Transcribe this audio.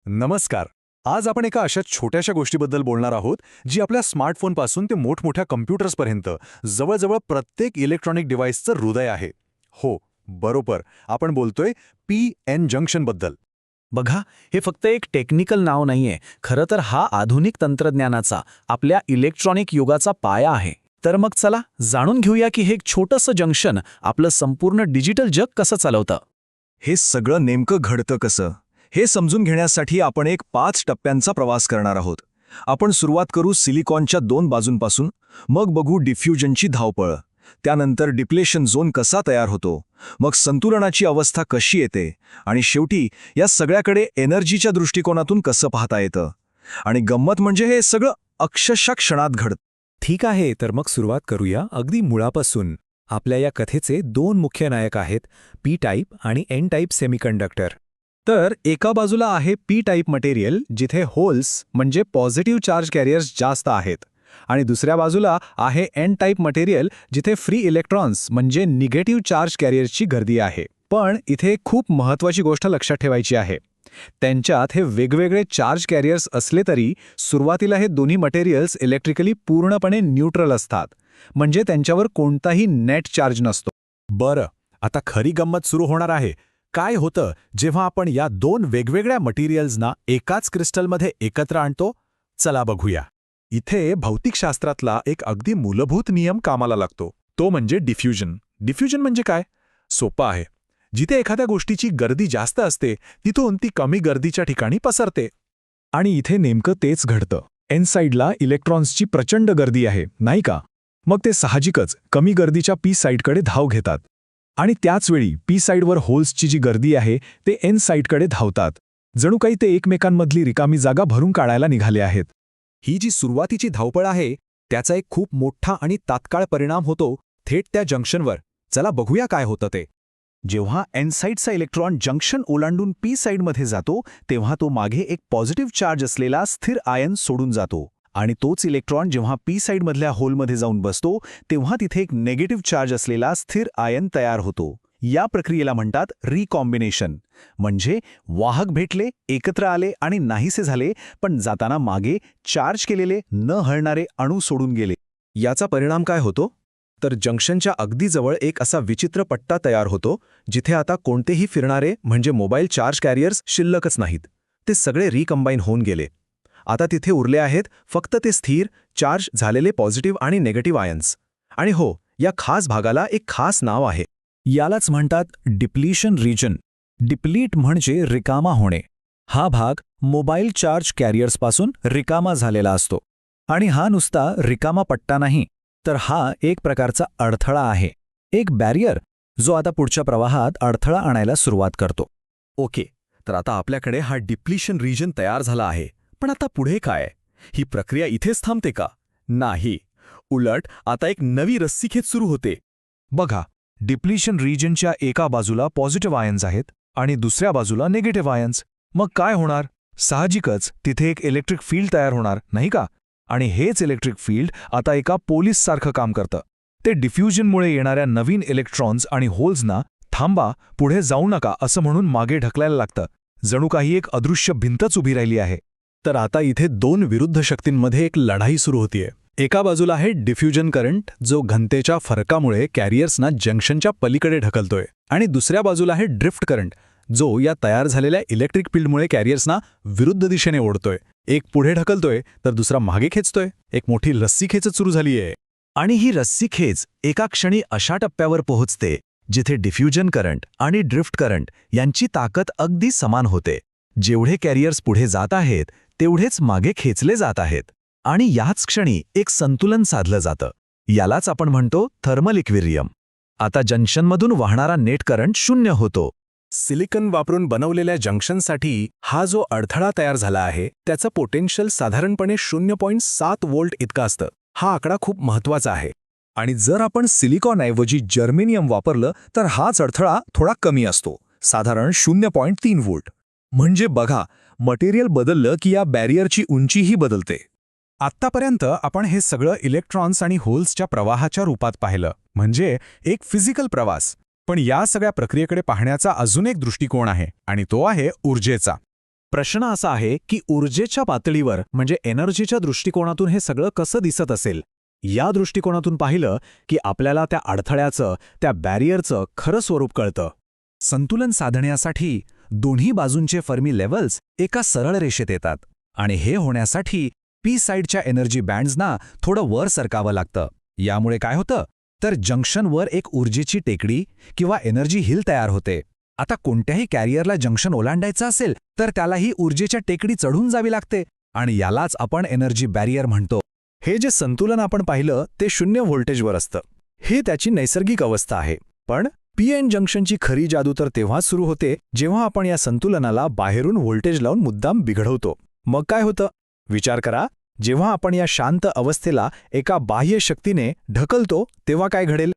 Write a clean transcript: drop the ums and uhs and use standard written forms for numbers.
नमस्कार. आज आपण एका अशा छोट्याशा गोष्टीबद्दल बोलणार आहोत जी आपल्या स्मार्टफोनपासून ते मोठमोठ्या कम्प्युटर्सपर्यंत जवळजवळ प्रत्येक इलेक्ट्रॉनिक डिव्हाइसचं हृदय आहे. हो, बरोबर, आपण बोलतोय पी-एन जंक्शनबद्दल. बघा, हे फक्त एक टेक्निकल नाव नाहीये. खरं तर हा आधुनिक तंत्रज्ञानाचा, आपल्या इलेक्ट्रॉनिक युगाचा पाया आहे. तर मग चला जाणून घेऊया की हे एक छोटंसं जंक्शन आपलं संपूर्ण डिजिटल जग कसं चालवतं. हे सगळं नेमकं घडतं कसं हे समजून घेण्यासाठी आपण एक 5 टप्प्यांचा प्रवास करणार आहोत. आपण सुरुवात करू सिलिकॉनच्या 2 बाजूंपासून, मग बघू डिफ्युजनची धावपळ, त्यानंतर डिप्लेशन झोन कसा तयार होतो, मग संतुलनाची अवस्था कशी येते, आणि शेवटी या सगळ्याकडे एनर्जीच्या दृष्टिकोनातून कसं पाहता येतं. आणि गंमत म्हणजे हे सगळं अक्षरशः क्षणात घडतं. ठीक आहे, तर मग सुरुवात करूया अगदी मुळापासून. आपल्या या कथेचे 2 मुख्य नायक आहेत, पी टाईप आणि एन टाईप सेमीकंडक्टर. तर एका बाजूला आहे पी टाईप मटेरियल, जिथे होल्स म्हणजे पॉझिटिव्ह चार्ज कॅरियर्स जास्त आहेत, आणि दुसऱ्या बाजूला आहे एन टाईप मटेरियल, जिथे फ्री इलेक्ट्रॉन्स म्हणजे निगेटिव्ह चार्ज कॅरियर्सची गर्दी आहे. पण इथे खूप महत्त्वाची गोष्ट लक्षात ठेवायची आहे. त्यांच्यात हे वेगवेगळे चार्ज कॅरियर्स असले तरी सुरुवातीला हे दोन्ही मटेरियल्स इलेक्ट्रिकली पूर्णपणे न्यूट्रल असतात, म्हणजे त्यांच्यावर कोणताही नेट चार्ज नसतो. बरं, आता खरी गंमत सुरू होणार आहे. काय होतं जेव्हा आपण या 2 वेगवेगळ्या मटेरियल्सना एकाच क्रिस्टलमध्ये एकत्र आणतो? चला बघूया. इथे भौतिकशास्त्रातला एक अगदी मूलभूत नियम कामाला लागतो, तो म्हणजे डिफ्युजन. डिफ्युजन म्हणजे काय? सोपं आहे. जिथे एखाद्या गोष्टीची गर्दी जास्त असते तिथून ती कमी गर्दीच्या ठिकाणी पसरते. आणि इथे नेमकं तेच घडतं. एन साईडला इलेक्ट्रॉन्सची प्रचंड गर्दी आहे, नाही का? मग ते साहजिकच कमी गर्दीच्या पी साईडकडे धाव घेतात. आणि त्याचवेळी पी साईडवर होल्सची जी गर्दी आहे ते एन साईडकडे धावतात. जणू काही ते एकमेकांमधली रिकामी जागा भरून काढायला निघाले आहेत. ही जी सुरुवातीची धावपळ आहे, त्याचा एक खूप मोठा आणि तात्काळ परिणाम होतो थेट त्या जंक्शनवर. चला बघूया काय होतं ते. जेव्हा एन साईडचा इलेक्ट्रॉन जंक्शन ओलांडून पी साईडमध्ये जातो, तेव्हा तो मागे एक पॉझिटिव्ह चार्ज असलेला स्थिर आयन सोडून जातो, आणि तोच इलेक्ट्रॉन जेव्हा पी साईडमधल्या होलमध्ये जाऊन बसतो तेव्हा तिथे एक निगेटिव्ह चार्ज असलेला स्थिर आयन तयार होतो. या प्रक्रियेला म्हणतात रिकॉम्बिनेशन. म्हणजे वाहक भेटले, एकत्र आले आणि नाहीसे झाले, पण जाताना मागे चार्ज केलेले न हलणारे अणू सोडून गेले. याचा परिणाम काय होतो? तर जंक्शनच्या अगदी जवळ एक असा विचित्र पट्टा तयार होतो, जिथे आता कोणतेही फिरणारे म्हणजे मोबाईल चार्ज कॅरियर्स शिल्लकच नाहीत. ते सगळे रिकंबाईन होऊन गेले. आता तिथे उरले आहेत फक्त ते स्थिर, चार्ज झालेले पॉझिटिव्ह आणि निगेटिव्ह आयन्स. आणि हो, या खास भागाला एक खास नाव आहे. यालाच म्हणतात डिप्लीशन रिजन. डिप्लीट म्हणजे रिकामा होणे. हा भाग मोबाईल चार्ज कॅरियर्सपासून रिकामा झालेला असतो. आणि हा नुसता रिकामा पट्टा नाही, तर हा एक प्रकारचा अडथळा आहे, एक बॅरियर, जो आता पुढच्या प्रवाहात अडथळा आणायला सुरुवात करतो. ओके, तर आता आपल्याकडे हा डिप्लीशन रिजन तयार झाला आहे. पण आता पुढे काय? ही प्रक्रिया इथेच थांबते का? नाही, उलट आता एक नवी रस्सीखेच सुरू होते. बघा, डिप्लीशन रिजनच्या एका बाजूला पॉझिटिव्ह आयन्स आहेत आणि दुसऱ्या बाजूला निगेटिव्ह आयन्स. मग काय होणार? साहजिकच तिथे एक इलेक्ट्रिक फील्ड तयार होणार, नाही का? आणि हेच इलेक्ट्रिक फील्ड आता एका पोलिससारखं काम करतं. ते डिफ्युजनमुळे येणाऱ्या नवीन इलेक्ट्रॉन्स आणि होल्सना थांबा, पुढे जाऊ नका असं म्हणून मागे ढकलायला लागतं. जणू काही एक अदृश्य भिंतच उभी राहिली आहे. तर आता इथे 2 विरुद्ध शक्तींमध्ये एक लढाई सुरू होतीये. एका बाजूला आहे डिफ्युजन करंट, जो घनतेच्या फरकामुळे कॅरियर्सना जंक्शनच्या पलीकडे ढकलतोय, आणि दुसऱ्या बाजूला आहे ड्रिफ्ट करंट, जो या तयार झालेल्या इलेक्ट्रिक फील्डमुळे कॅरियर्सना विरुद्ध दिशेने ओढतोय. एक पुढे ढकलतोय तर दुसरा मागे खेचतोय. एक मोठी रस्सीखेचच सुरू झालीये. आणि ही रस्सीखेच एका क्षणी अशा टप्प्यावर पोहोचते जिथे डिफ्युजन करंट आणि ड्रिफ्ट करंट यांची ताकद अगदी समान होते. जेवढे कॅरियर्स पुढे जात आहेत तेवढेच मागे खेचले जात आहेत, आणि याच क्षणी एक संतुलन साधलं जातं. यालाच आपण म्हणतो थर्मल इक्विलिब्रियम. आता जंक्शनमधून वाहणारा नेट करंट 0 होतो. सिलिकन वापरून बनवलेल्या जंक्शनसाठी हा जो अडथळा तयार झाला आहे त्याचं पोटेन्शियल साधारणपणे 0.7 व्होल्ट इतका असतं. हा आकडा खूप महत्त्वाचा आहे. आणि जर आपण सिलिकॉनऐवजी जर्मेनियम वापरलं तर हाच अडथळा थोडा कमी असतो, साधारण 0.3 व्होल्ट. म्हणजे बघा, मटेरियल बदललं की या बॅरियरची उंचीही बदलते. आत्तापर्यंत आपण हे सगळं इलेक्ट्रॉन्स आणि होल्सच्या प्रवाहाच्या रूपात पाहिलं, म्हणजे एक फिजिकल प्रवास. पण या सगळ्या प्रक्रियेकडे पाहण्याचा अजून एक दृष्टिकोन आहे, आणि तो आहे ऊर्जेचा. प्रश्न असा आहे की ऊर्जेच्या पातळीवर म्हणजे एनर्जीच्या दृष्टिकोनातून हे सगळं कसं दिसत असेल. या दृष्टिकोनातून पाहिलं की आपल्याला त्या अडथळ्याचं, त्या बॅरियरचं खरं स्वरूप कळतं. संतुलन साधण्यासाठी दोन्ही बाजूंचे फर्मी लेव्हल्स एका सरळ रेषेत येतात आणि हे होण्यासाठी पी साईडच्या एनर्जी बँड्सना थोडं वर सरकावं लागतं. यामुळे काय होतं तर जंक्शनवर एक ऊर्जेची टेकडी किंवा एनर्जी हिल तयार होते. आता कोणत्याही कॅरियरला जंक्शन ओलांडायचं असेल तर त्याला ही ऊर्जेच्या टेकडी चढून जावी लागते आणि यालाच आपण एनर्जी बॅरियर म्हणतो. हे जे संतुलन आपण पाहिलं ते 0 व्होल्टेजवर असतं. ही त्याची नैसर्गिक अवस्था आहे. पण पी-एन जंक्शनची खरी जादू तर तेव्हाच सुरू होते जेव्हा आपण या संतुलनाला बाहेरून व्होल्टेज लावून मुद्दाम बिघडवतो. मग काय होतं विचार करा. जेव्हा आपण या शांत अवस्थेला एका बाह्य शक्तीने ढकलतो तेव्हा काय घडेल.